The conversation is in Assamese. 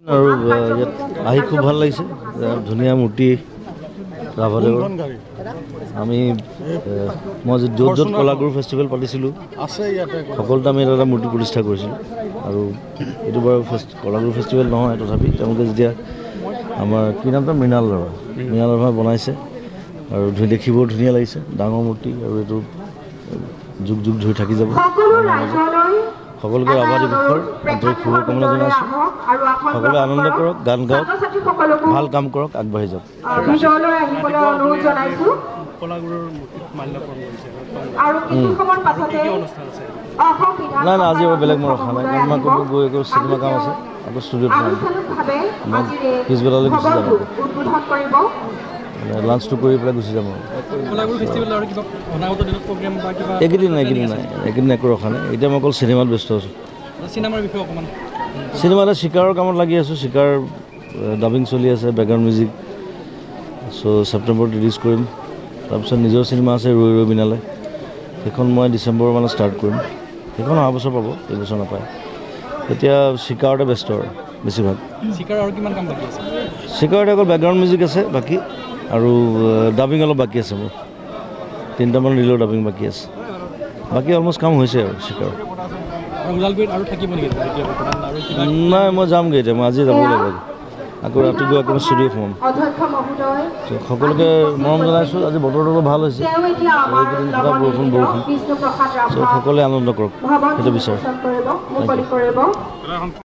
আৰু ইয়াত আহি খুব ভাল লাগিছে ধুনীয়া মূৰ্তি ৰাভাদেৱৰ আমি মই য'ত য'ত কলাগুৰু ফেষ্টিভেল পাতিছিলোঁ সকলোতে আমি এটা মূৰ্তি প্ৰতিষ্ঠা কৰিছিলোঁ আৰু এইটো বাৰু কলাগুৰু ফেষ্টিভেল নহয় তথাপি তেওঁলোকে যেতিয়া আমাৰ কি নামটো মৃণাল ৰাভা বনাইছে আৰু দেখিবও ধুনীয়া লাগিছে ডাঙৰ মূৰ্তি আৰু এইটো যুগ যুগ ধৰি থাকি যাব সকলোকে ৰাভা দিৱসৰ আন্তৰিক শুভকামনা জনাইছোঁ সকলোৱে আনন্দ কৰক গান গাওক ভাল কাম কৰক আগবাঢ়ি যাওক নাই নাই আজি আৰু বেলেগ মই ৰখা নাই কাৰণ মই ক'তো গৈ একো চিনেমা কাম আছে আকৌ ষ্টুডিঅ'ত মই পিছবেলালৈ গুচি যাম লাঞ্চটো কৰি পেলাই গুচি যাম এইকেইদিন একো ৰখা নাই এতিয়া মই অকল চিনেমাত ব্যস্ত আছোঁ চিনেমা এটা চিকাৰৰ কামত লাগি আছোঁ চিকাৰ ডাবিং চলি আছে বেকগ্ৰাউণ্ড মিউজিক চ' ছেপ্টেম্বৰত ৰিলিজ কৰিম তাৰপিছত নিজৰ চিনেমা আছে ৰৈ ৰৈ বিনালে সেইখন মই ডিচেম্বৰ মানে ষ্টাৰ্ট কৰিম সেইখন অহা বছৰ পাব এইবছৰ নাপায় এতিয়া চিকাৰতে ব্যস্ত আৰু বেছিভাগ চিকাৰতে অকল বেকগ্ৰাউণ্ড মিউজিক আছে বাকী আৰু ডাবিং অলপ বাকী আছে মোৰ 3টামান ৰিলৰ ডাবিং বাকী আছে বাকী অলমষ্ট কাম হৈছে আৰু চিকাৰ নাই মই যামগৈ এতিয়া মই আজি যাব লাগিব আকৌ ৰাতি গৈ আকৌ ষ্টুডিঅ' সোমাম সকলোকে মৰম জনাইছোঁ আজি বতৰটো অলপ ভাল হৈছে এইকেইদিন পুৰা বৰষুণ চ' সকলোৱে আনন্দ কৰক সেইটো বিচাৰোঁ